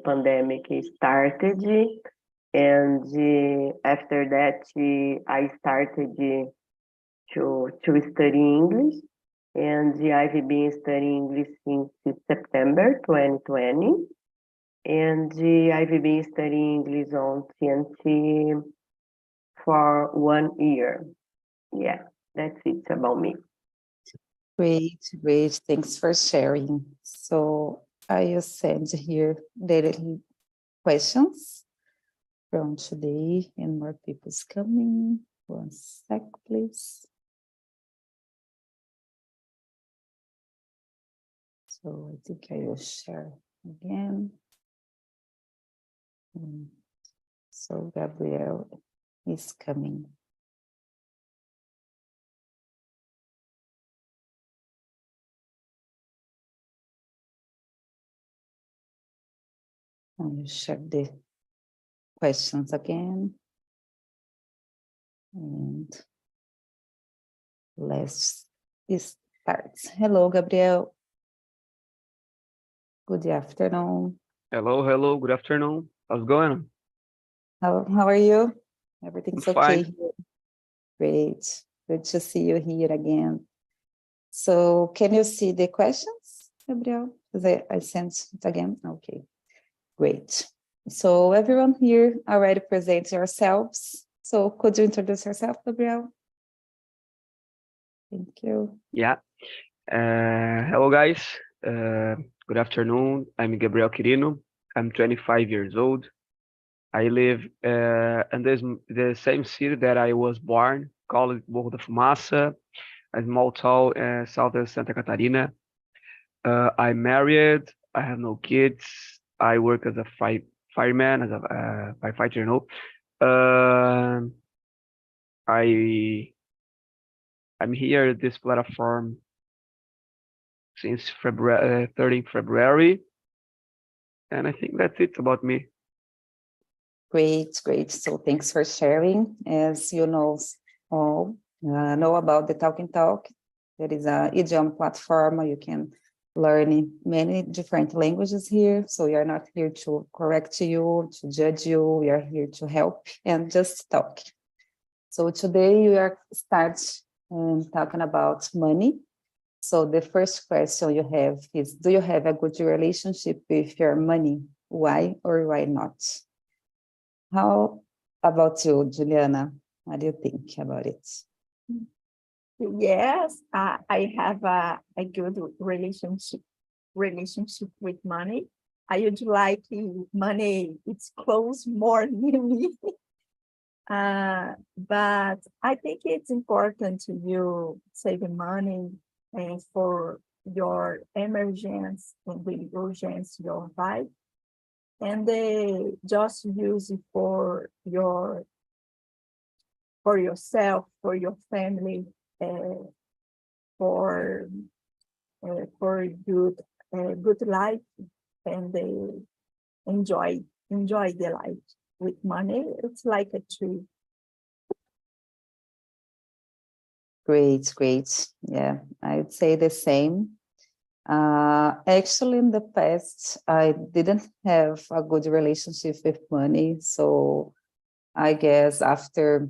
pandemic started, and after that I started to study English, and I've been studying English since September 2020, and I've been studying English on TNT for 1 year. Yeah, that's it about me. Great, great. Thanks for sharing. So I will send here the questions from today, and more people's coming. 1 sec, please. So I think I will share again. So Gabriel is coming. I will share the questions again. And let's start. Hello, Gabriel. Good afternoon. Hello, good afternoon. How's it going? How are you? Everything's I'm okay fine. here. Great. Good to see you here again. So can you see the questions, Gabriel? Because I sent it again. Okay, great. So everyone here already present yourselves. So could you introduce yourself, Gabriel? Thank you. Yeah. Hello, guys. Good afternoon. I'm Gabriel Quirino. I'm 25 years old. I live in the same city that I was born, called Morro da Fumaça, a small town in southern Santa Catarina. I'm married. I have no kids. I work as a fireman, as a firefighter. You know. I'm here at this platform since February, 13th February, and I think that's it about me. Great, great. So thanks for sharing. As you know about the TALKNTALK, there is an idiom platform. You can learn many different languages here. So we are not here to correct you, to judge you. We are here to help and just talk. So today we are talking about money. So the first question you have is, do you have a good relationship with your money? Why or why not? How about you, Juliana? What do you think about it? Yes, I have a good relationship with money. I would like money, it's close more near me. But I think it's important to you save money and for your emergency and the urgency your life, and they just use it for yourself, for your family, for good life, and they enjoy the life with money. It's like a tree. Great, great. Yeah, I would say the same. Actually, in the past, I didn't have a good relationship with money. So I guess after,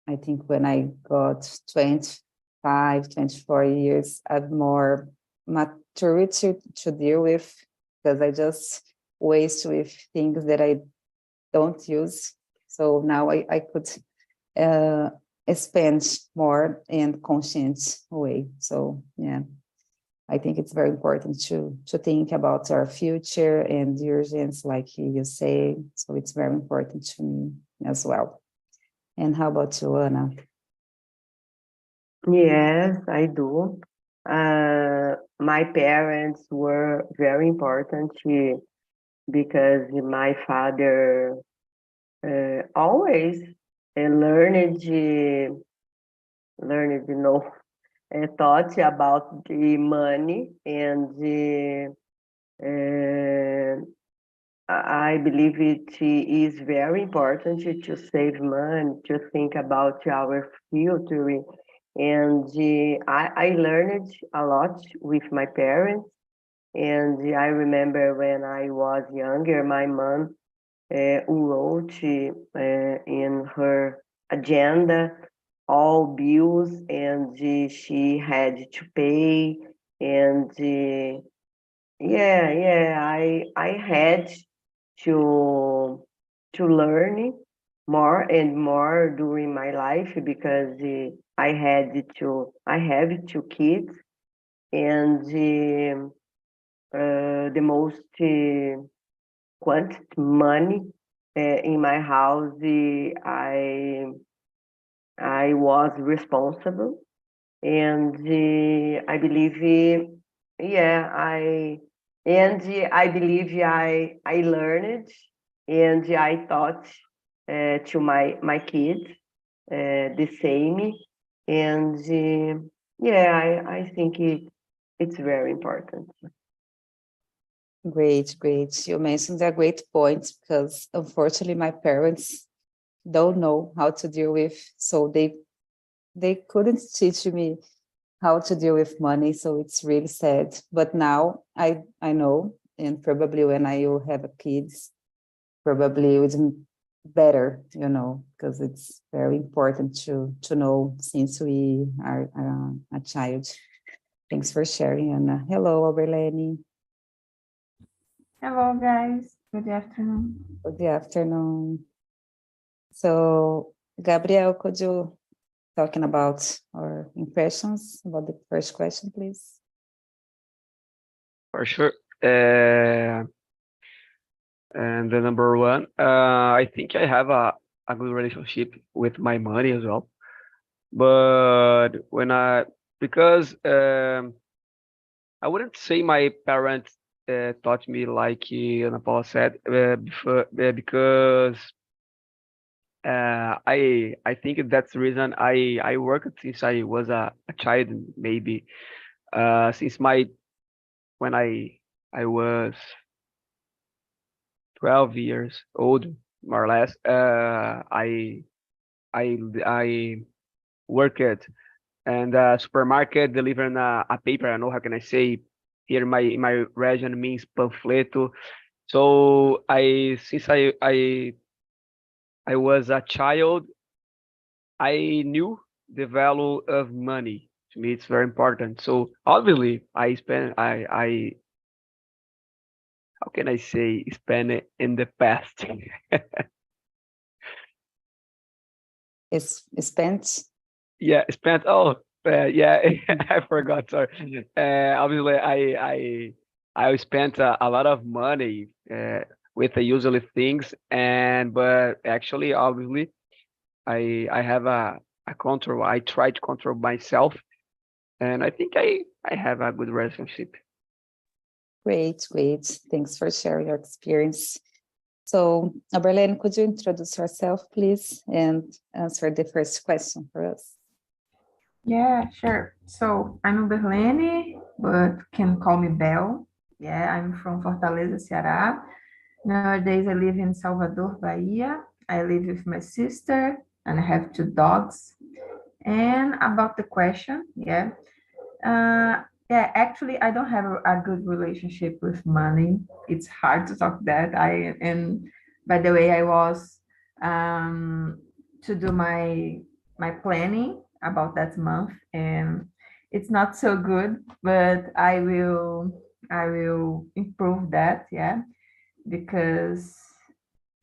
I think when I got 25, 24 years, I have more maturity to deal with, because I just waste with things that I don't use. So now I could spend more in conscious way. So yeah, I think it's very important to think about our future and the urgence, like you say. So it's very important to me as well. And how about you, Ana? Yes, I do. My parents were very important because my father always learned, thought about the money, and I believe it is very important to save money, to think about our future. And I learned a lot with my parents, And I remember when I was younger, my mom wrote in her agenda all bills, and she had to pay. And I had to learn more and more during my life, because I have two kids, and the most quantity money in my house, I was responsible. And I believe, yeah, I believe I learned, and I taught to my kids the same. And I think it's very important. Great, great. You mentioned a great point, because unfortunately my parents don't know how to deal with, so they couldn't teach me how to deal with money, so it's really sad. But now I know, and probably when I will have a kids, probably it's better, because it's very important to know since we are a child. Thanks for sharing, Anna. Hello, Oberleni. Hello, guys. Good afternoon. Good afternoon. So, Gabriel, could you talking about our impressions about the first question, please? For sure. And the number one, I think I have a good relationship with my money as well. But because I wouldn't say my parents taught me like Ana Paula said, because I think that's the reason I worked since I was a child, maybe since when I was 12 years old, more or less. I worked and supermarket delivering a paper. I don't know how can I say here in my region means panfleto. So since I was a child, I knew the value of money. To me, it's very important. So obviously, I how can I say spend it in the past? It's spent. Yeah, spent. Oh, yeah, I forgot. Sorry. Obviously, I spent a lot of money with the usually things, but actually, obviously, I have a control. I try to control myself, and I think I have a good relationship. Great, great. Thanks for sharing your experience. So, Berlin, could you introduce yourself, please, and answer the first question for us? Yeah, sure. So I'm Berlene, but can call me Bel. Yeah, I'm from Fortaleza, Ceará. Nowadays, I live in Salvador, Bahia. I live with my sister, and I have two dogs. And about the question, actually, I don't have a good relationship with money. It's hard to talk that. And by the way, I was to do my planning about that month, and it's not so good, but I will improve that, because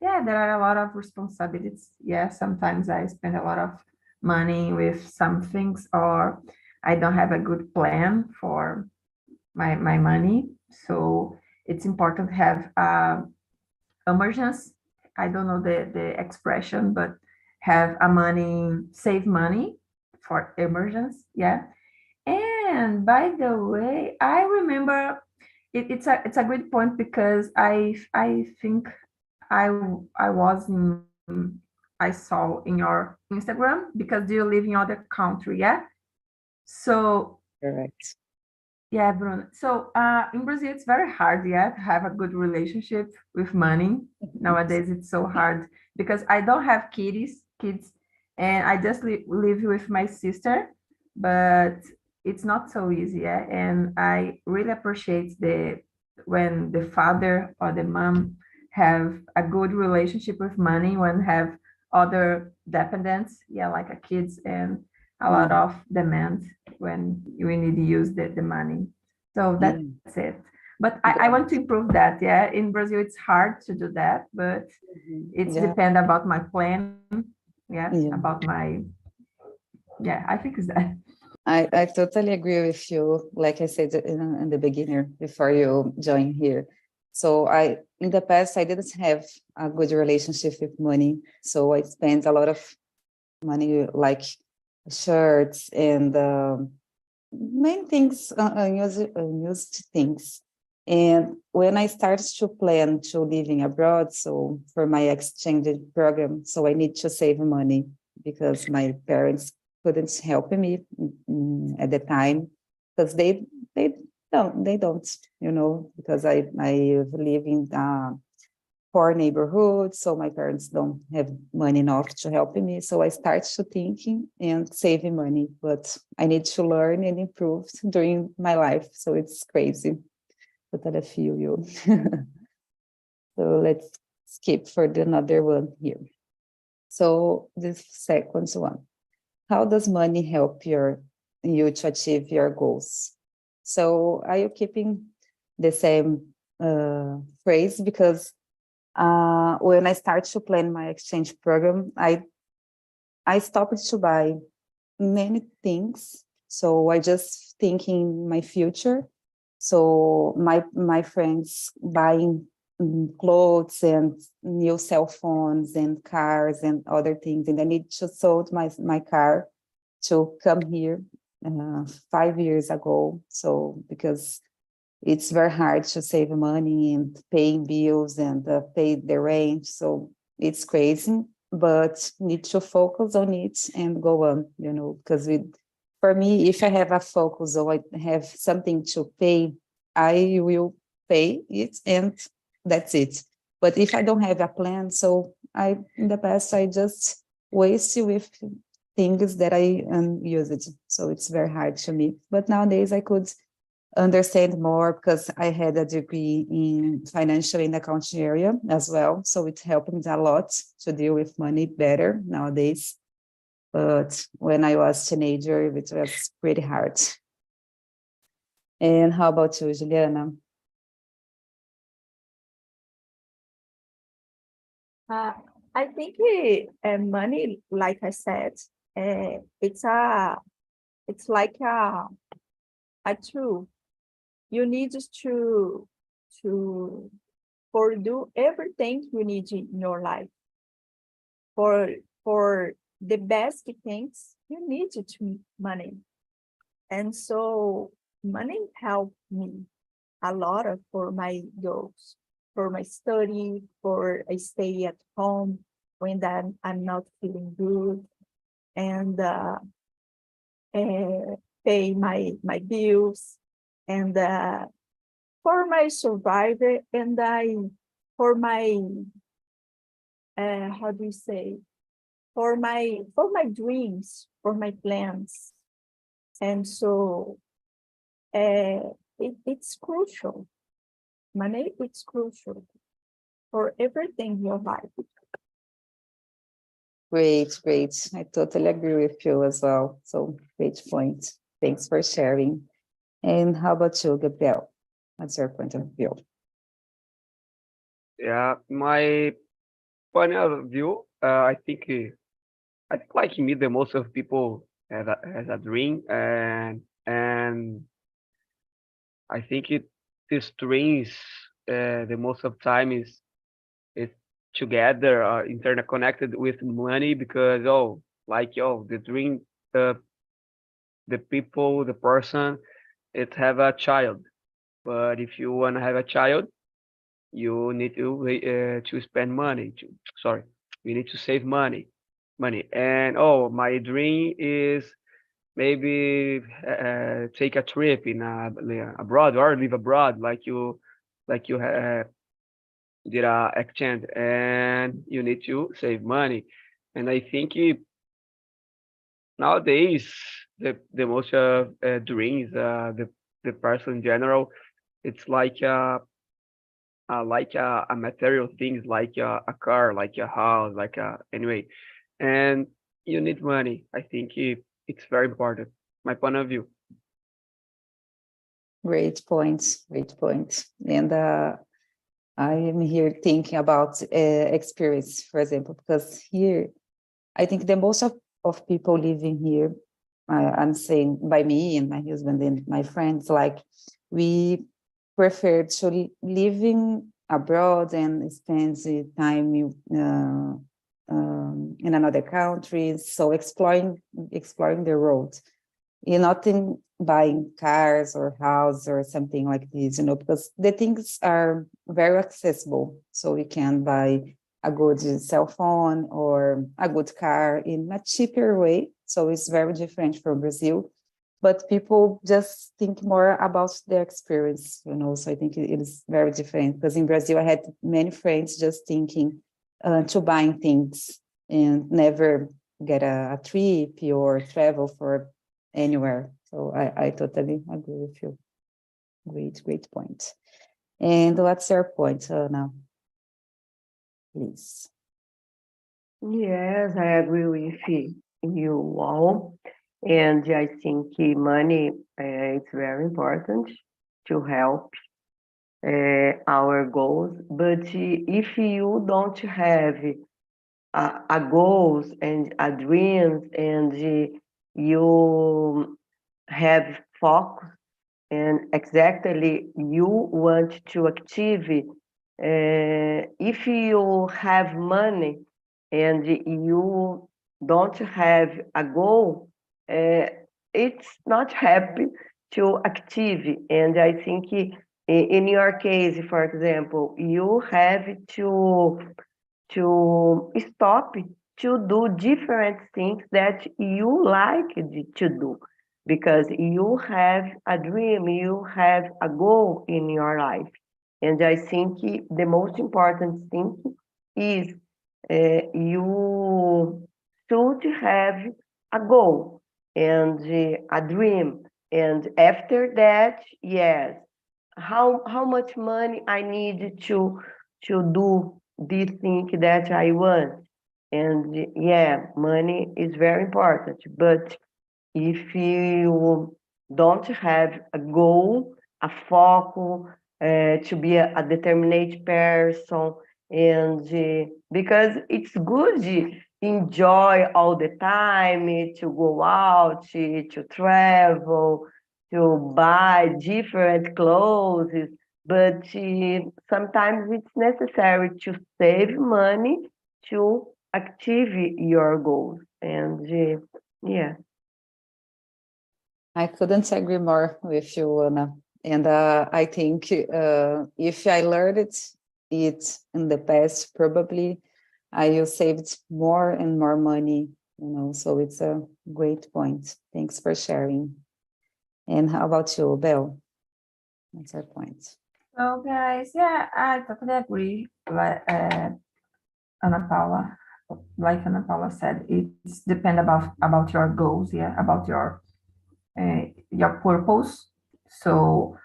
there are a lot of responsibilities. Sometimes I spend a lot of money with some things, or I don't have a good plan for my money. So it's important to have emergency. I don't know the expression, but have save money for emergency. Yeah. And by the way, I remember it's a great point, because I think I was I saw in your Instagram, because you live in other country, yeah? So Correct. yeah, Bruno. So in Brazil, it's very hard, to have a good relationship with money. Nowadays, it's so hard, because I don't have kids, and I just live with my sister. But it's not so easy, yeah? And I really appreciate when the father or the mom have a good relationship with money, when have other dependents, yeah, like a kids, and a lot of demand when we need to use the money. So that's it. But I want to improve that, yeah. In Brazil, it's hard to do that, but it's depend about my plan, yeah, about my, yeah, I think it's that. I totally agree with you. Like I said in the beginning, before you join here. So in the past, I didn't have a good relationship with money. So I spent a lot of money, like shirts and main things, unused things. And when I started to plan to living abroad, so for my exchange program, so I need to save money because my parents couldn't help me at the time because they don't, because I live in a poor neighborhood, so my parents don't have money enough to help me. So I started to thinking and saving money, but I need to learn and improve during my life. So it's crazy, but I feel you. So let's skip for another one here. So this second one. How does money help you to achieve your goals? So are you keeping the same phrase? Because when I start to plan my exchange program, I stopped to buy many things. So I just thinking my future. So my friends buying clothes and new cell phones and cars and other things, and I need to sold my car to come here 5 years ago. So because it's very hard to save money and paying bills and pay the rent, so it's crazy, but need to focus on it and go on, because for me, if I have a focus or I have something to pay, I will pay it and that's it. But if I don't have a plan, so in the past, I just waste with things that I use it. So it's very hard to me. But nowadays I could understand more because I had a degree in financial and accounting area as well. So it helped me a lot to deal with money better nowadays. But when I was a teenager, it was pretty hard. And how about you, Juliana? I think money, like I said, it's like a tool. You need to for do everything you need in your life. For the best things, you need to money. And so money helped me a lot for my goals, for my study, for I stay at home when I'm not feeling good, and pay my bills, and for my survival, and for my how do you say, for my dreams, for my plans. And so it's crucial. Money, it's crucial for everything in your life. Great. I totally agree with you as well. So great point. Thanks for sharing. And how about you, Gabriel? What's your point of view? Yeah, my point of view, I think like me, the most of people has a dream, and I think these dreams, the most of time is together interconnected with money because the dream, the people, the person, it have a child, but if you want to have a child, you need to spend money. You need to save money. And my dream is maybe take a trip in abroad or live abroad, like you did a exchange, and you need to save money. And I think nowadays the most dreams, the person in general. It's like a material things, like a car, like a house, like a anyway. And you need money. I think it's very important. My point of view. Great points, great point. And I am here thinking about experience, for example, because here, I think the most of people living here, I'm saying by me and my husband and my friends, like we prefer to living abroad and spend the time in another country, so exploring the road. You're not in buying cars or house or something like this, because the things are very accessible. So you can buy a good cell phone or a good car in a cheaper way. So it's very different from Brazil. But people just think more about their experience, so I think it is very different. Because in Brazil, I had many friends just thinking to buying things and never get a trip or travel for anywhere. So I totally agree with you. Great point. And what's your point, Ana? Please. Yes, I agree with you all. And I think money is very important to help our goals. But if you don't have a goals and a dreams, and you have focus and exactly you want to achieve, if you have money and you don't have a goal, it's not happy to achieve. And I think in your case, for example, you have to stop to do different things that you like to do, because you have a dream, you have a goal in your life. And I think the most important thing is you should have a goal and a dream. And after that, yes, how much money I need to do this thing that I want. And yeah, money is very important. But if you don't have a goal, a focus, to be a determined person, and because it's good to enjoy all the time, to go out, to travel, to buy different clothes, but sometimes it's necessary to save money to achieve your goals. And yeah. I couldn't agree more with you, Ana. And I think if I learned it in the past, probably I will saved more and more money, so it's a great point. Thanks for sharing. And how about you, Belle? What's your point? So guys, yeah, I totally agree. Like Ana Paula said, it's depend about your goals, yeah, about your purpose. So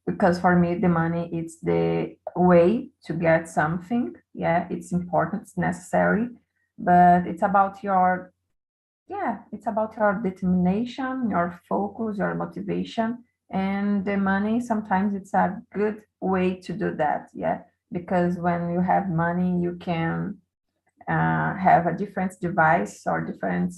because for me the money is the way to get something, yeah, it's important, it's necessary, but it's about your determination, your focus, your motivation. And the money, sometimes it's a good way to do that, yeah, because when you have money you can have a different device or different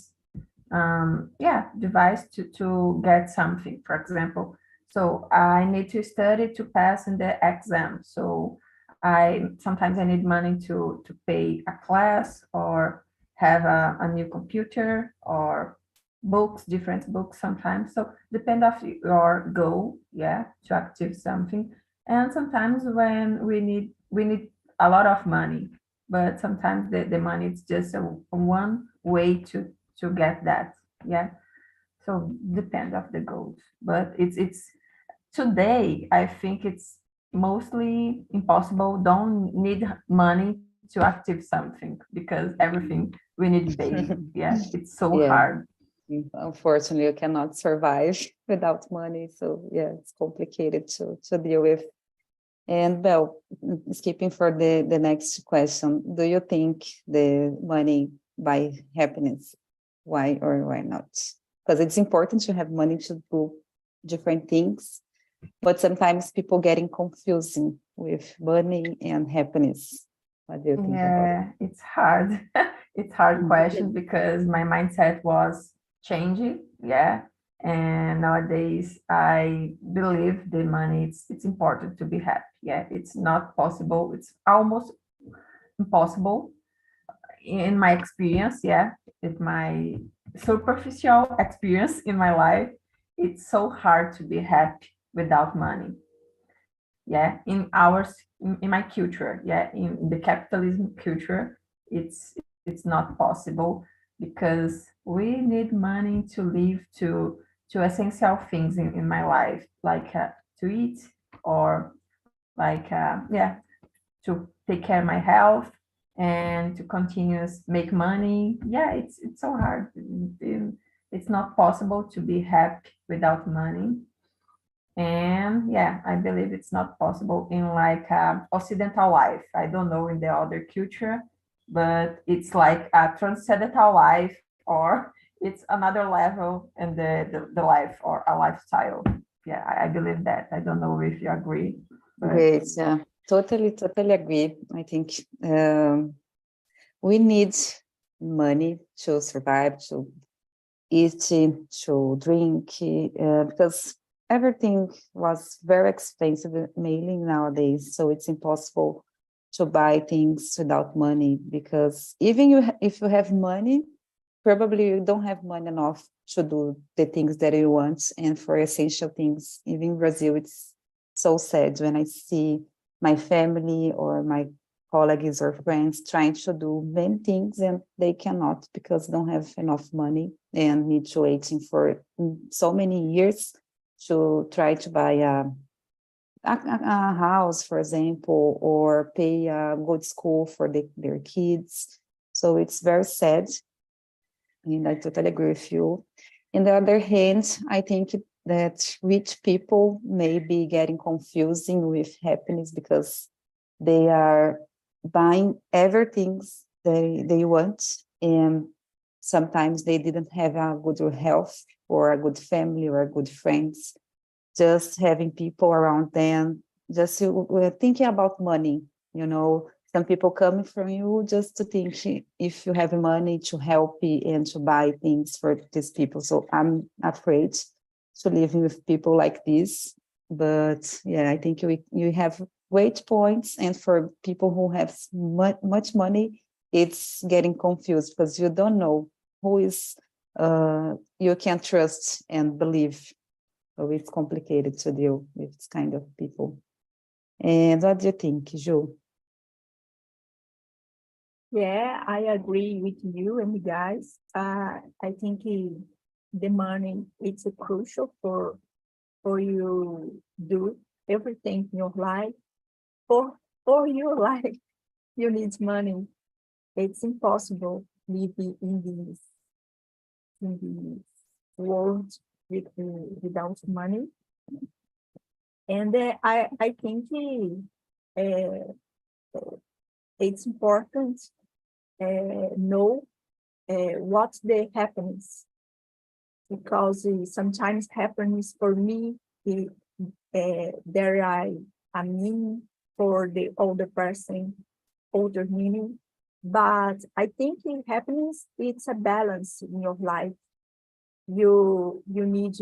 device to get something. For example, so I need to study to pass in the exam, so sometimes I need money to pay a class or have a new computer or different books sometimes. So depend of your goal, yeah, to achieve something. And sometimes when we need a lot of money, but sometimes the money is just one way to get that, yeah. So depend of the goals, but it's today I think it's mostly impossible, don't need money to achieve something, because everything we need pay, yeah, it's so Yeah. hard. Unfortunately, you cannot survive without money. So yeah, it's complicated to deal with. And well, skipping for the next question, do you think the money buy happiness? Why or why not? Because it's important to have money to do different things, but sometimes people getting confusing with money and happiness. What do you think about it? Yeah, it's hard. It's hard question because my mindset was changing. Yeah. And nowadays I believe the money, it's important to be happy. Yeah. It's not possible. It's almost impossible in my experience. Yeah. With my superficial experience in my life, it's so hard to be happy without money. Yeah, in ours, in my culture, yeah, in the capitalism culture, it's not possible because we need money to live, to essential things in my life, like to eat, or like yeah, to take care of my health and to continuous make money. Yeah, it's so hard. It's not possible to be happy without money. And yeah, I believe it's not possible in like Occidental life. I don't know in the other culture, but it's like a transcendental life, or it's another level in the life or a lifestyle. Yeah, I believe that. I don't know if you agree. But Great, yeah, totally agree. I think we need money to survive, to eat, to drink, because everything was very expensive, mainly nowadays. So it's impossible to buy things without money, because even if you have money, probably you don't have money enough to do the things that you want. And for essential things, even in Brazil, it's so sad when I see my family or my colleagues or friends trying to do many things and they cannot because they don't have enough money and need to waiting for so many years to try to buy a house, for example, or pay a good school for their kids. So it's very sad, and I totally agree with you. On the other hand, I think that rich people may be getting confusing with happiness because they are buying everything they want, and sometimes they didn't have a good health or a good family or a good friends. Just having people around them, just thinking about money, some people coming from you just to think if you have money to help and to buy things for these people. So I'm afraid to living with people like this. But yeah, I think you have great points. And for people who have much money, it's getting confused because you don't know who is you can trust and believe. So it's complicated to deal with this kind of people. And what do you think, Ju? Yeah, I agree with you and you guys. I think the money it's crucial for you do everything in your life. For your life, you need money. It's impossible living in this world without money. And I think uh, it's important know what's the happiness, because sometimes happiness for me there are a meaning for the older person, older meaning, but I think in happiness it's a balance in your life. You need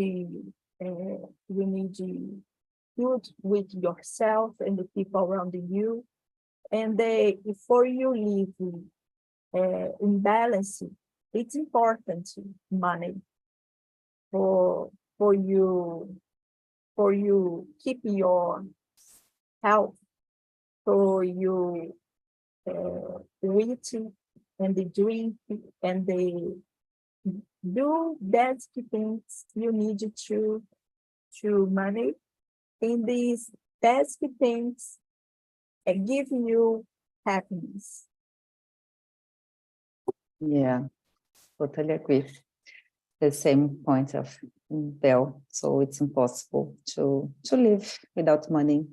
good with yourself and the people around you, and for you live in balance, it's important money for you keep your health, for you eat and the drink and the do best things you need to money. And these best things give you happiness. Yeah, totally agree. the same point of Bell. So it's impossible to live without money,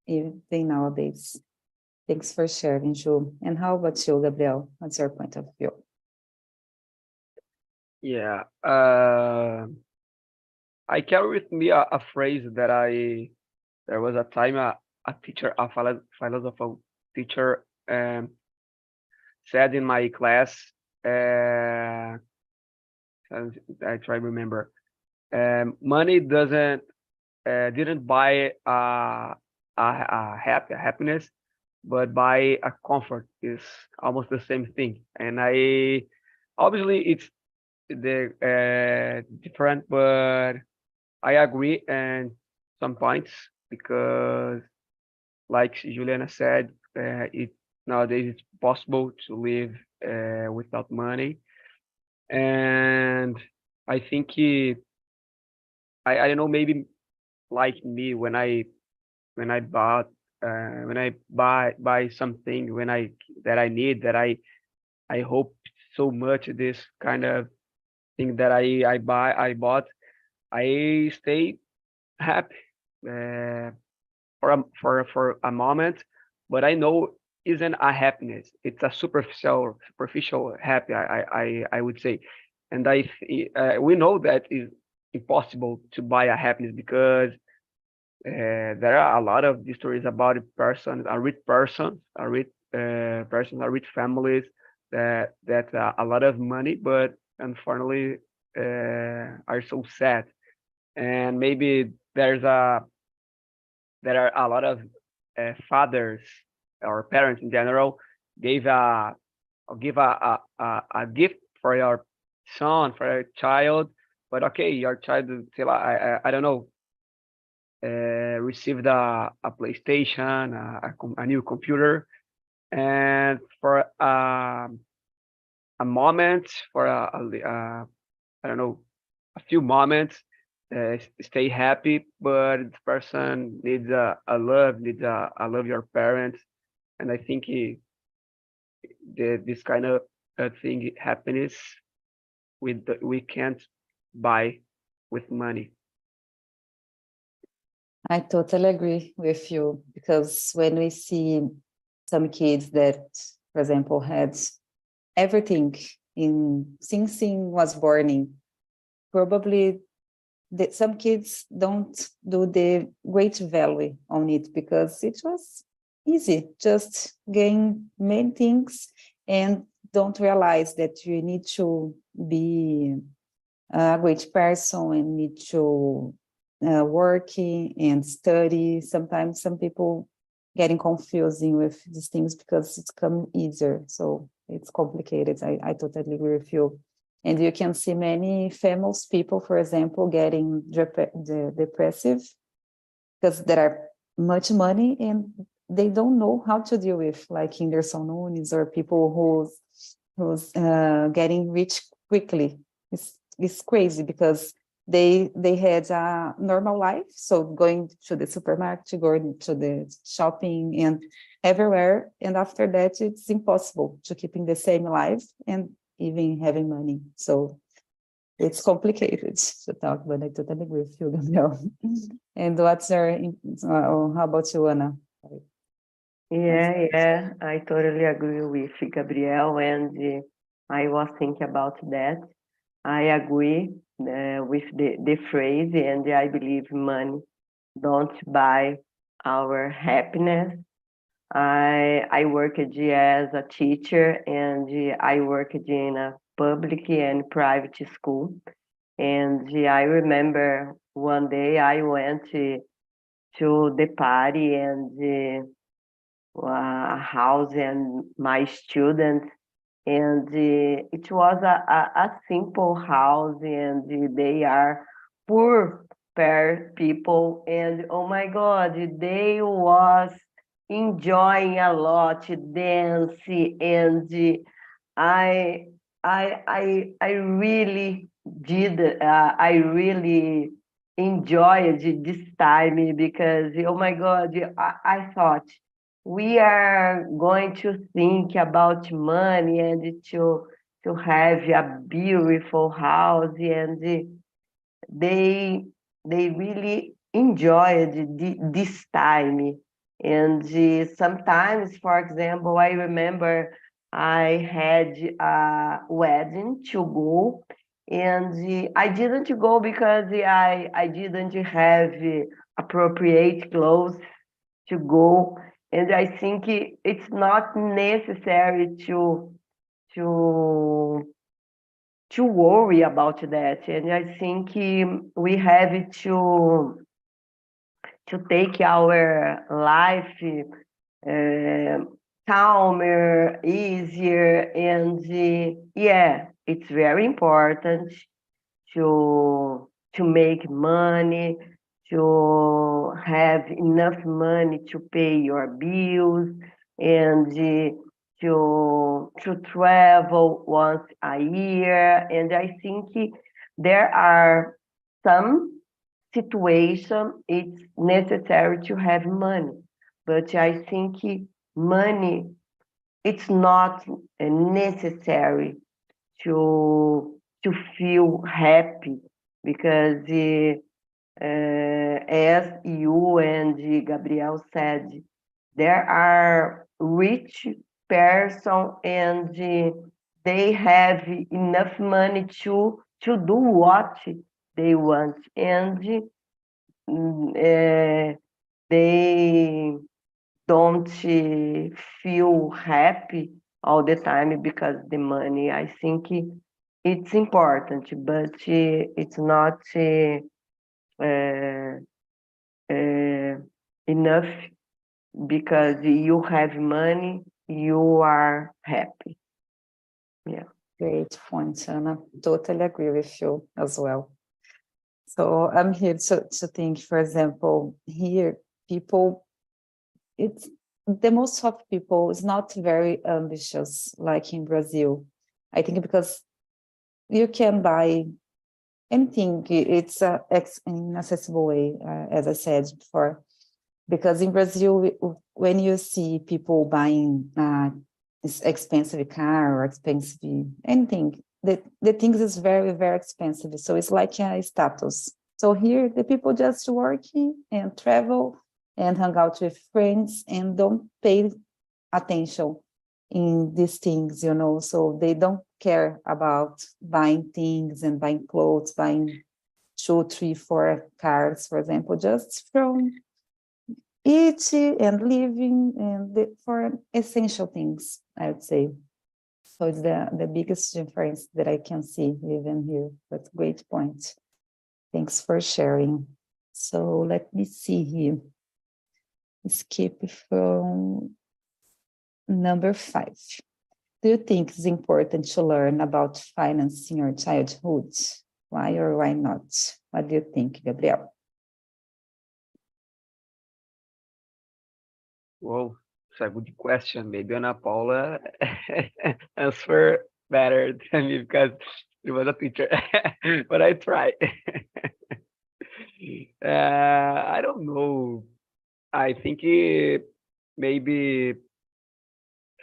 even nowadays. Thanks for sharing, Ju. And how about you, Gabriel? What's your point of view? Yeah. I carry with me a phrase that there was a time a teacher, a philosopher teacher said in my class, I try to remember, money didn't buy happiness, but buy a comfort is almost the same thing. And obviously it's different, but I agree in some points because, like Juliana said, nowadays it's possible to live without money, and I think I don't know, maybe like me when I bought when I buy something that I need, that I hope so much this kind of thing that I bought, I stay happy for a moment, but I know isn't a happiness. It's a superficial happy. I would say, and we know that is impossible to buy a happiness because there are a lot of stories about a rich person, a rich families that a lot of money, but unfortunately are so sad. And maybe there are a lot of fathers or parents in general give a gift for your son, for your child, but okay, your child still I don't know, received a PlayStation, a new computer, and for a moment, for I don't know, a few moments, stay happy, but the person needs a love, a love your parents, and I think this kind of thing, happiness, we can't buy with money. I totally agree with you, because when we see some kids that, for example, had everything since was born, probably some kids don't do the great value on it because it was easy, just gain many things and don't realize that you need to be a great person and need to working and study. Sometimes some people getting confusing with these things because it's come easier. So it's complicated. I totally agree with you. And you can see many famous people, for example, getting depressive because there are much money and they don't know how to deal with, like Whindersson Nunes or people who's getting rich quickly. It's crazy because they had a normal life, so going to the supermarket, going to the shopping and everywhere, and after that it's impossible to keep in the same life and even having money. So it's complicated to talk, but I totally agree with you, Gabriel. And what's your how about you, Ana? Yeah, I totally agree with Gabriel, and I was thinking about that. I agree with the phrase, and I believe money don't buy our happiness. I worked as a teacher, and I worked in a public and private school. And I remember one day I went to the party and a house and my students, and it was a simple house, and they are poor people, and oh my God, they was enjoying a lot, dance, and I I really I really enjoyed this time because oh my God, I thought we are going to think about money and to have a beautiful house, and they really enjoyed this time. And sometimes, for example, I remember I had a wedding to go, and I didn't go because I didn't have appropriate clothes to go. And I think it's not necessary to worry about that. And I think we have to take our life calmer, easier, and yeah, it's very important to make money, to have enough money to pay your bills, and to travel once a year. And I think there are some situations it's necessary to have money, but I think money it's not necessary to feel happy, because as you and Gabriel said, there are rich person, and they have enough money to do what they want, and they don't feel happy all the time because the money. I think it's important, but it's not enough because you have money, you are happy. Yeah. Great point, Anna. Totally agree with you as well. So I'm here to think, for example, here people, it's the most of people is not very ambitious like in Brazil. I think because you can buy anything, it's in an accessible way, as I said before. Because in Brazil, when you see people buying this expensive car or expensive anything, the things is very, very expensive. So it's like a status. So here, the people just working and travel and hang out with friends and don't pay attention in these things, you know. So they don't care about buying things and buying clothes, buying 2, 3, 4 cars, for example, just from eating and living and for essential things, I would say. So it's the biggest difference that I can see living here. That's a great point. Thanks for sharing. So let me see here. Skip from number 5. Do you think it's important to learn about financing your childhood? Why or why not? What do you think, Gabriel? Well, it's a good question. Maybe Ana Paula answer better than me because she was a teacher, but I try. I don't know. I think maybe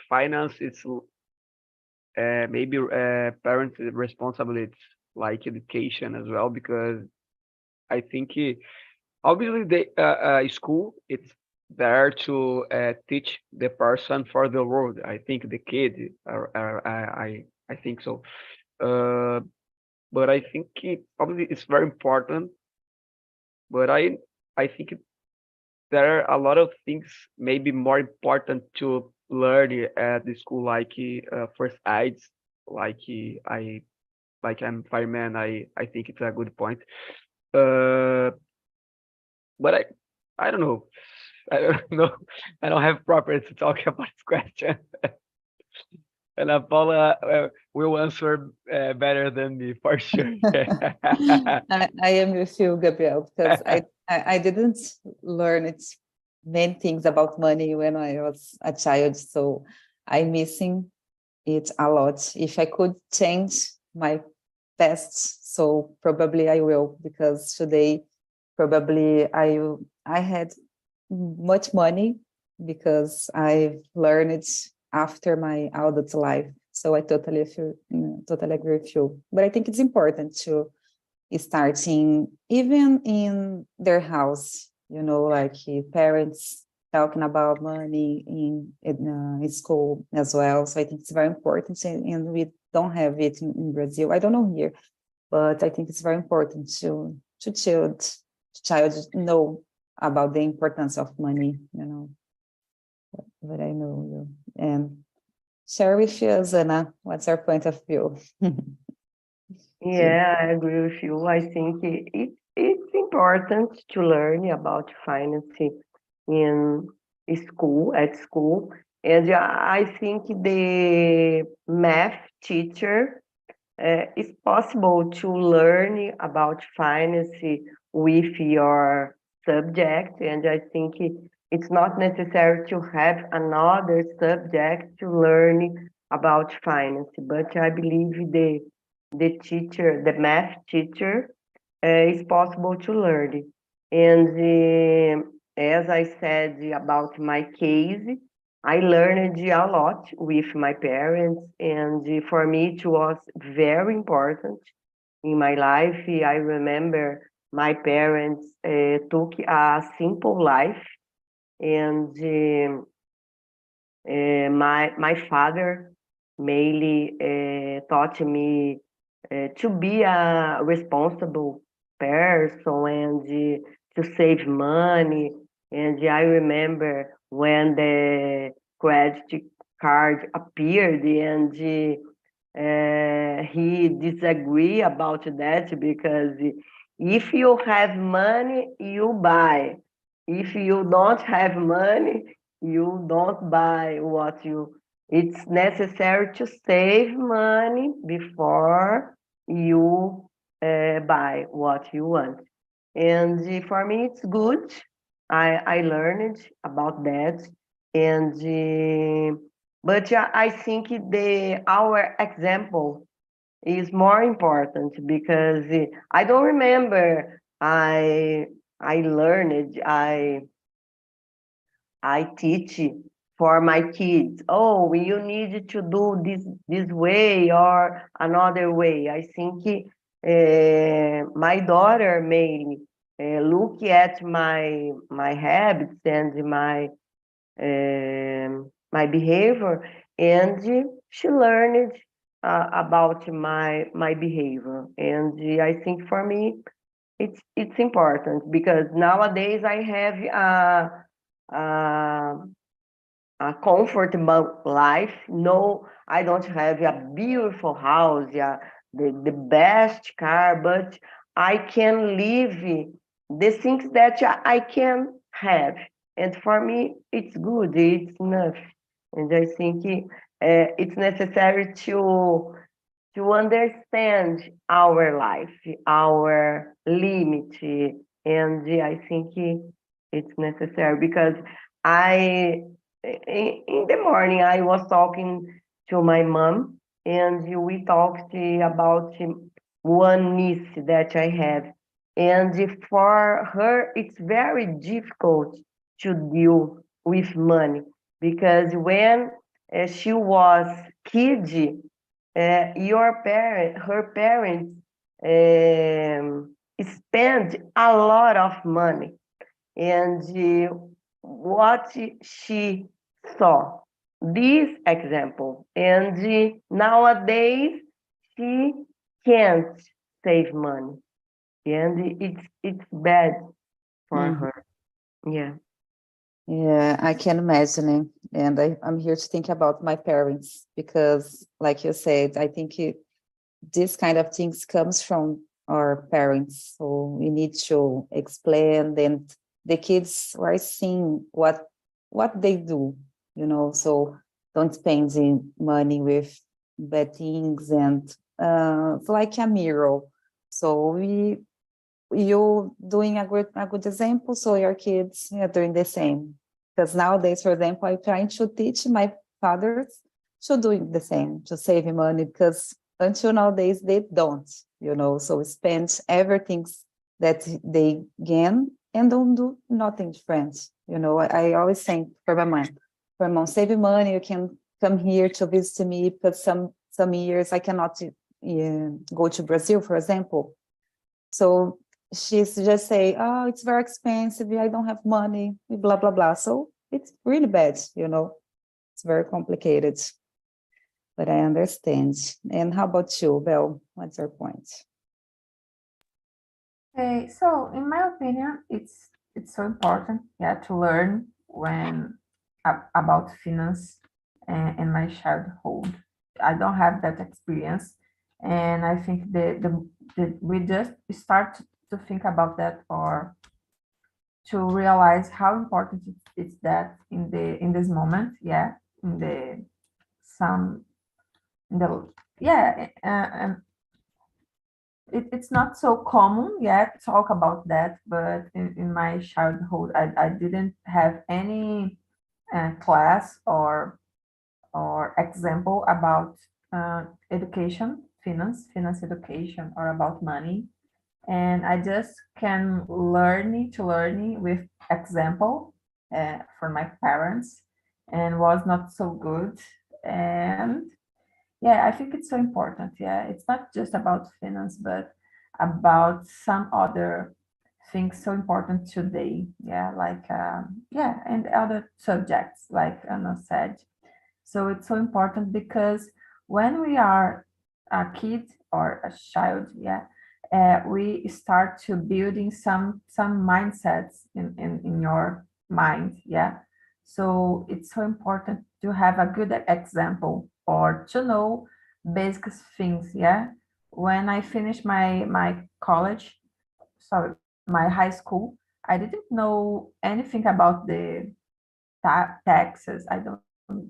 finance is maybe parents' responsibility, like education as well, because I think obviously the school it's there to teach the person for the world. I think the kid, I think so. But I think obviously it's very important. But I think there are a lot of things maybe more important to learn at the school, like first aids, like I'm fireman. I think it's a good point. But I don't know. I don't know. I don't have proper to talk about this question. And Paula will answer better than me for sure. I am with you, Gabriel, because I didn't learn many things about money when I was a child, so I'm missing it a lot. If I could change my past, so probably I will, because today probably I had much money because I've learned it after my adult life. So I totally feel, totally agree with you. But I think it's important to starting even in their house, like parents talking about money in school as well. So I think it's very important, and we don't have it in Brazil. I don't know here, but I think it's very important to child know about the importance of money, But I know you. And share with us, Ana, what's our point of view? Yeah, I agree with you. I think it's important to learn about finance in at school. And I think the math teacher, it's possible to learn about finance with your subject. And I think it's not necessary to have another subject to learn about finance. But I believe the math teacher, is possible to learn. And as I said about my case, I learned a lot with my parents, and for me it was very important in my life. I remember my parents took a simple life, and my father mainly taught me to be a responsible person and to save money. And I remember when the credit card appeared, and he disagreed about that, because if you have money, you buy. If you don't have money, you don't buy what you. It's necessary to save money before you buy what you want. And for me, it's good. I learned about that. And but I think our example is more important, because I don't remember I learned I teach for my kids. Oh, you need to do this way or another way. I think my daughter mainly look at my habits and my behavior, and she learned about my behavior. And I think for me it's important, because nowadays I have a, a comfortable life. No, I don't have a beautiful house, yeah, the best car, but I can live the things that I can have. And for me, it's good, it's enough. And I think it's necessary to understand our life, our limit. And I think it's necessary, because in the morning, I was talking to my mom, and we talked about one niece that I have. And for her, it's very difficult to deal with money, because when she was kid, her parents spent a lot of money, and what she saw this example, and nowadays she can't save money, and it's bad for her. Yeah. Yeah, I can imagine. And I'm here to think about my parents, because like you said, I think this kind of things comes from our parents. So we need to explain, and the kids are seeing what they do, so don't spend money with bad things. And it's like a mirror. So you doing a good example, so your kids are doing the same. Because nowadays, for example, I'm trying to teach my fathers to doing the same, to save money, because until nowadays they don't, so spend everything that they gain and don't do nothing different. I always think for my mom, save money, you can come here to visit me, because some years I cannot go to Brazil, for example. So she's just say, oh, it's very expensive, I don't have money, blah, blah, blah. So it's really bad, you know, it's very complicated, but I understand. And how about you, Belle? What's your point? Okay, so in my opinion, it's so important, yeah, to learn about finance in my childhood. I don't have that experience, and I think we just start to think about that, or to realize how important it's that in this moment, yeah, and it's not so common yet to talk about that, but in my childhood, I didn't have any class or example about education, finance education, or about money. And I just can learn with example for my parents, and was not so good. And yeah, I think it's so important. Yeah, it's not just about finance, but about some other things so important today. Yeah, like yeah, and other subjects like Anna said. So it's so important because when we are a kid or a child, yeah, we start to building some mindsets in your mind. Yeah, so it's so important to have a good example, or to know basic things. Yeah, when I finished my college, sorry, my high school, I didn't know anything about the taxes. I don't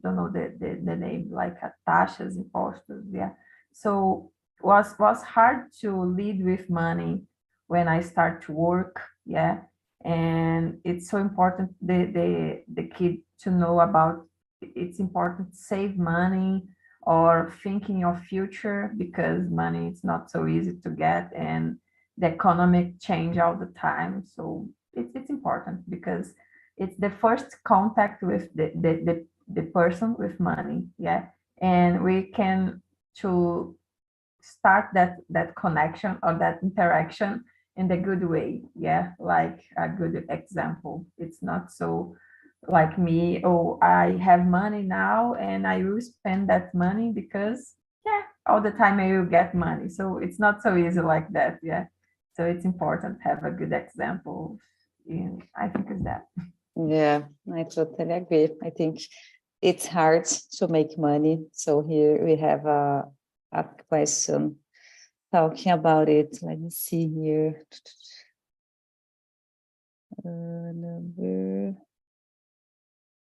know the name, like taxas, impostos. Yeah, so was hard to lead with money when I start to work. Yeah, and it's so important the kid to know about, it's important to save money or thinking of future, because money is not so easy to get, and the economic change all the time. So it's important because it's the first contact with the person with money. Yeah, and we can to start that connection or that interaction in the good way. Yeah, like a good example. It's not so like me, oh, I have money now and I will spend that money because yeah, all the time I will get money. So it's not so easy like that. Yeah, so it's important to have a good example. And I think it's that. Yeah, I totally agree. I think it's hard to make money. So here we have a question talking about it. Let me see here.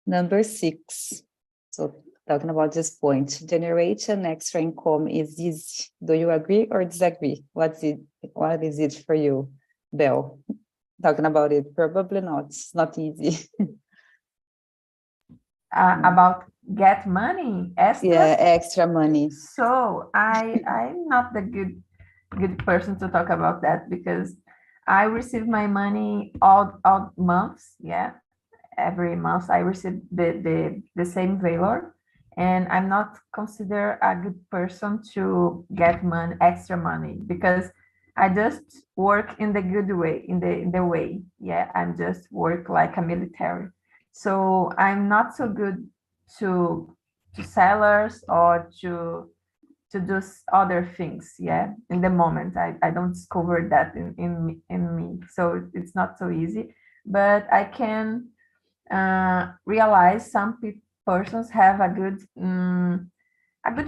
Number 6. So talking about this point, generation extra income is easy. Do you agree or disagree? What is it for you, Belle? Talking about it, probably not. It's not easy. About get money, extra? Yeah, extra money. So I'm not the good person to talk about that, because I receive my money all months. Yeah, every month I receive the same value, and I'm not considered a good person to get money, extra money, because I just work in the good way, in the way. Yeah, I'm just work like a military. So I'm not so good to sellers or to do other things. Yeah, in the moment I don't discover that in me. So it's not so easy, but I can realize some persons have a good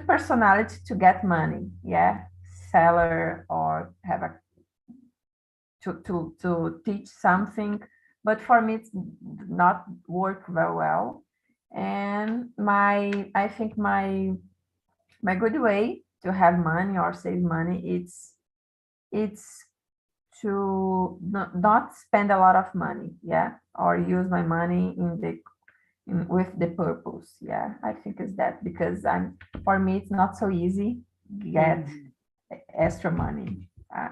personality to get money. Yeah, seller, or have a to teach something, but for me it's not work very well. And I think my good way to have money or save money, it's to not spend a lot of money. Yeah, or use my money with the purpose. Yeah, I think it's that, because for me it's not so easy get extra money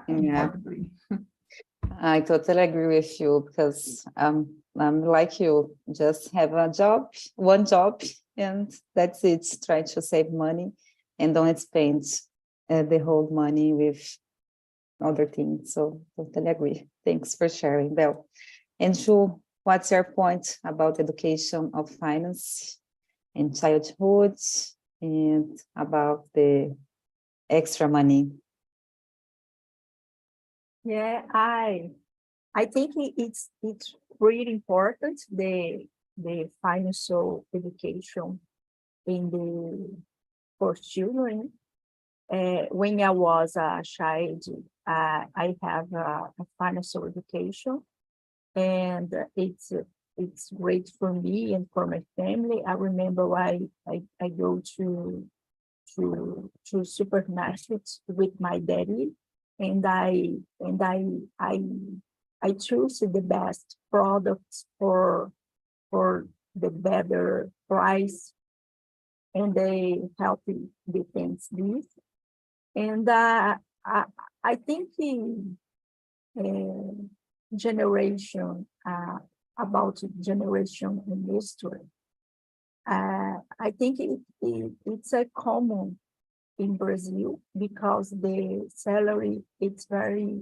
importantly. I totally agree with you, because I'm like you, just have a job, one job, and that's it. Try to save money and don't spend the whole money with other things. So totally agree. Thanks for sharing, Bel. And Ju, what's your point about education of finance in childhood and about the extra money? Yeah, I think it's really important, the financial education in the for children. When I was a child, I have a financial education, and it's great for me and for my family. I remember I go to supermarkets with my daddy, and I choose the best products for the better price, and they help the things this. And I think uh, generation about generation in history. I think it's a common in Brazil because the salary it's very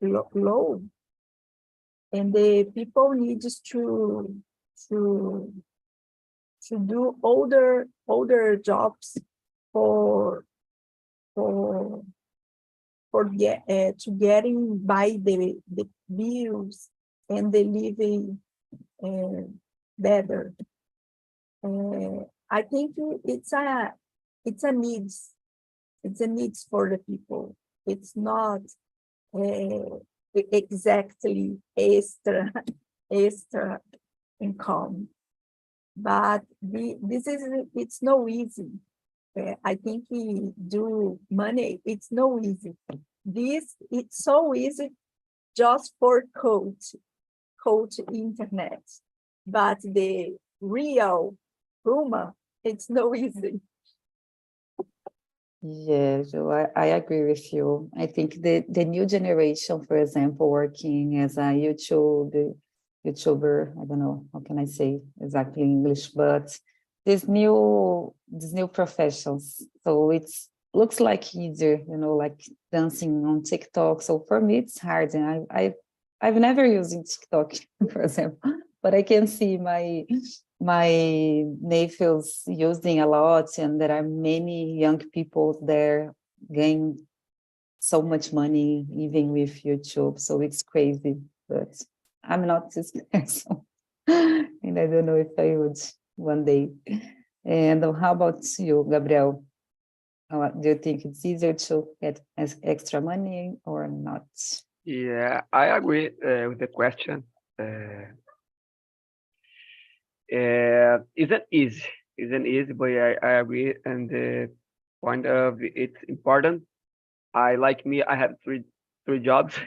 low, and the people needs to do older jobs for to getting by the bills and the living better. I think it's a needs. It's a needs for the people. It's not exactly extra income, but it's no easy. I think we do money. It's no easy. It's so easy just for code internet, but the real human, it's no easy. Yeah, Joe, I agree with you. I think the new generation, for example, working as a YouTuber, I don't know, how can I say exactly in English, but these new professions. So it's looks like easier, like dancing on TikTok. So for me, it's hard. And I've never used TikTok, for example, but I can see my nephews using a lot, and there are many young people there getting so much money even with YouTube. So it's crazy, but I'm not this person, and I don't know if I would one day. And how about you, Gabriel? Do you think it's easier to get extra money or not? Yeah, I agree with the question. Isn't easy, but I agree. And the point of it's important. I have three jobs.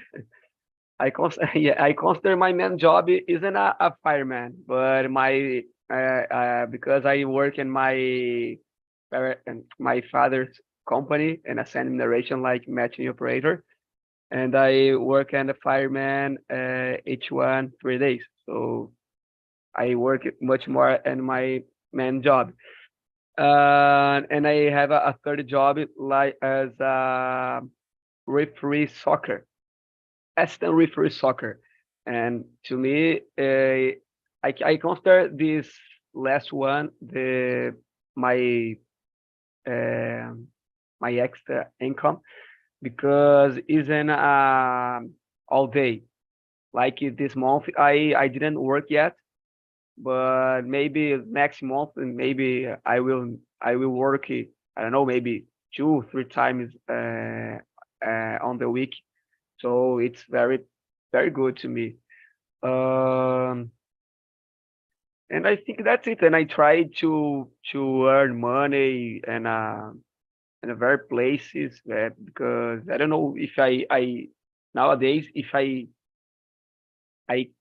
I consider my main job isn't a fireman, but because I work in my father's company and a sand mineration like matching operator, and I work as a fireman each 3 days. So I work much more in my main job. And I have a third job like as a referee soccer, assistant referee soccer. And to me, I consider this last one my uh, my extra income because it's an all day. Like this month, I didn't work yet, but maybe next month and maybe I will work I don't know, maybe 2 3 times on the week. So it's very very good to me. um and I think that's it. And I try to earn money and in a very places that, because I don't know if I nowadays if I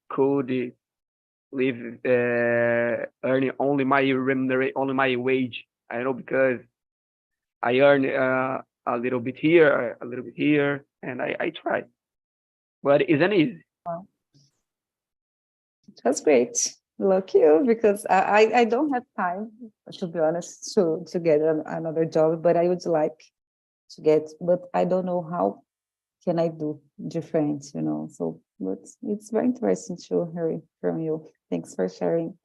could live earning only my only my wage. I don't know, because I earn a little bit here, a little bit here, and I try, but it isn't easy. It was great. Lucky you, because I don't have time, to be honest, to get another job, but I would like to get, but I don't know how can I do different, so, but it's very interesting to hear from you. Thanks for sharing.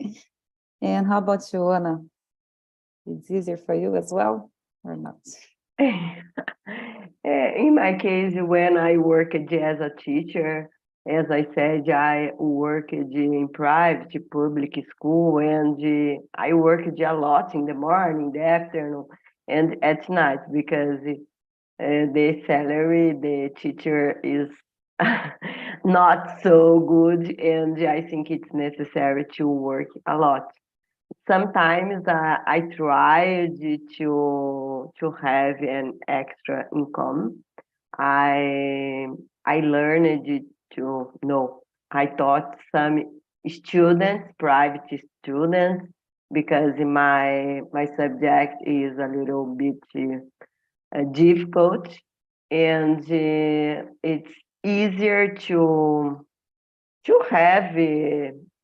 And how about you, Ana? It's easier for you as well, or not? In my case, when I worked as a teacher, as I said, I worked in private, public school, and I worked a lot in the morning, the afternoon, and at night, because the salary, the teacher is not so good, and I think it's necessary to work a lot. Sometimes I tried to have an extra income. I learned to know. I taught some students, private students, because my subject is a little bit difficult, and it's easier to have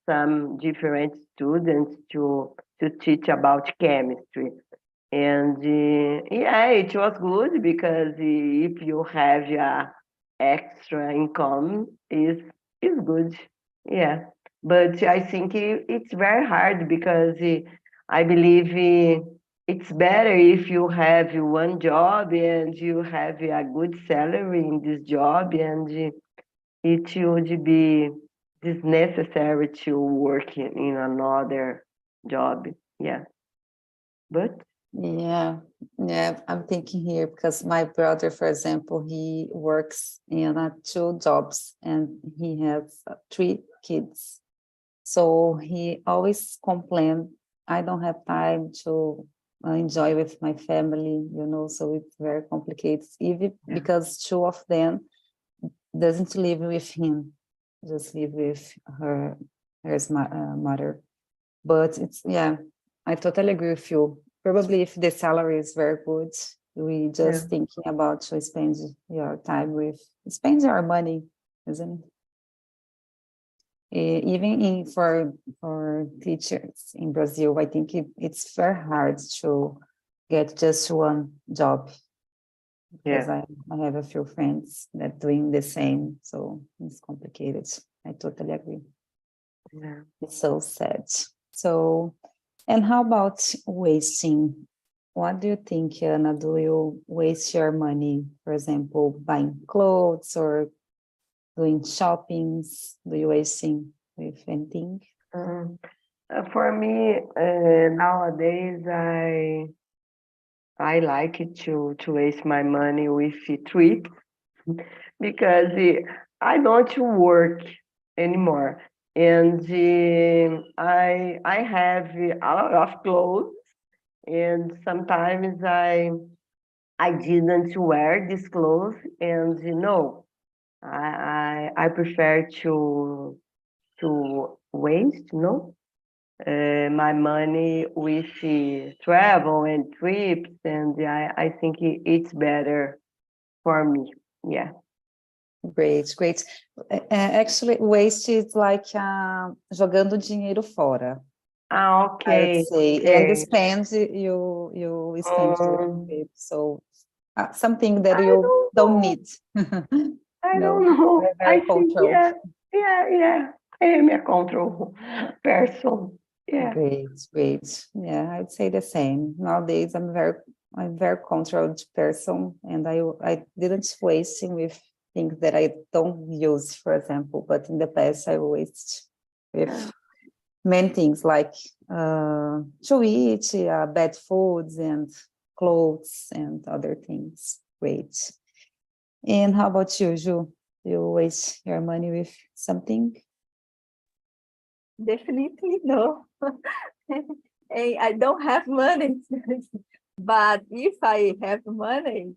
some different students to teach about chemistry. And yeah, it was good because if you have extra income, is good. Yeah, but I think it's very hard because I believe it's better if you have one job and you have a good salary in this job, and it would be is necessary to work in another job. Yeah, but Yeah, I'm thinking here because my brother, for example, he works in 2 jobs and he has 3 kids. So he always complains, I don't have time to enjoy with my family, so it's very complicated, even because 2 of them doesn't live with him, just live with her mother. But it's, I totally agree with you. Probably if the salary is very good, we just thinking about to spend your time with, spend your money, isn't it? Even for teachers in Brazil, I think it's very hard to get just one job. Because I have a few friends that doing the same, so it's complicated. I totally agree. Yeah. It's so sad. So, and how about wasting? What do you think, Ana? Do you waste your money, for example, buying clothes or doing shoppings? Do you wasting with anything? For me, nowadays, I like to waste my money with trips because I don't work anymore, and I have a lot of clothes, and sometimes I didn't wear these clothes, and I prefer to waste, my money with travel and trips, and I think it's better for me. Yeah. Great, great. Actually, waste is like jogando dinheiro fora. Okay. I'd say, Okay. and spend you spend with it. So something that I you don't don't know. need. I No, don't know. you're I very think, controlled. yeah. I am a control person. Yeah. Great, great. Yeah, I'd say the same. Nowadays, I'm very controlled person, and I didn't waste with things that I don't use, for example. But in the past, I waste with many things like to eat, bad foods and clothes and other things. Great. And how about you, Ju? Do you waste your money with something? Definitely no. I don't have money, but if I have money,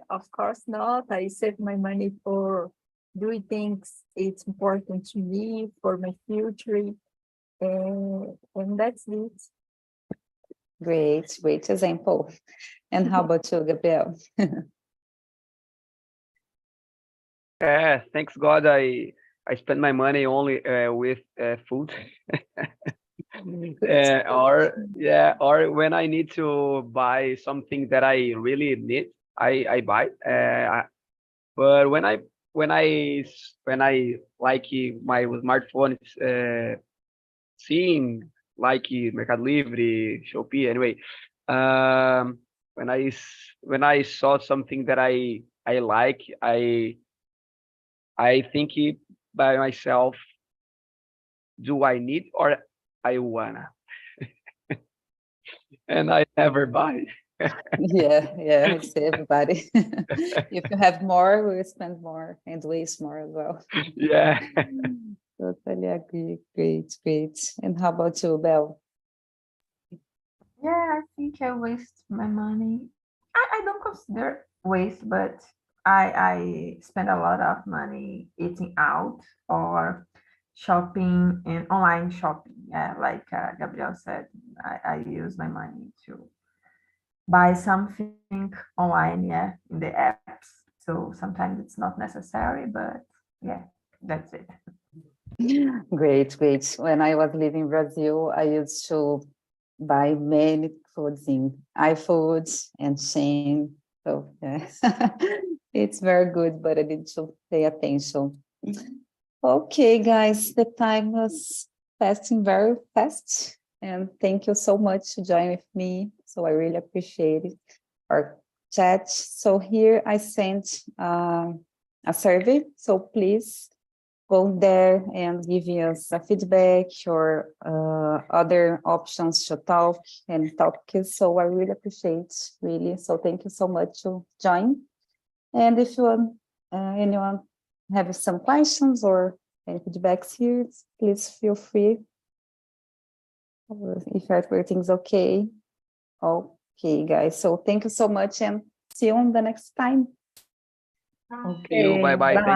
of course not. I save my money for doing things it's important to me for my future, and that's it. Great, great example. And how about you, Gabriel? Thanks God, I spend my money only with food. Or when I need to buy something that I really need, I buy. But when I like my smartphone, seeing like Mercado Libre, Shopee, anyway. Um, when I saw something that I like, I think it by myself, do I need or I wanna? And I never buy. Yeah, it's everybody. If you have more, we will spend more and waste more as well. Yeah. Totally agree. Great, great. And how about you, Belle? Yeah, I think I waste my money. I don't consider waste, but I spend a lot of money eating out or shopping and online shopping. Yeah, like Gabriel said, I use my money to buy something online, yeah, in the apps. So sometimes it's not necessary, but yeah, that's it. Great, great. When I was living in Brazil, I used to buy many foods in iFoods and Shein. So yeah, it's very good, but I need to pay attention. Okay, guys, the time was passing very fast, and thank you so much to join with me. So I really appreciate it. Our chat. So here I sent a survey. So please go there and give us a feedback or other options to talk and talk. So I really appreciate, really. So thank you so much to join. And if you want, anyone have some questions or any feedbacks here, please feel free. If everything's okay. Okay, guys. So thank you so much and see you on the next time. See you. Bye bye. Thank you.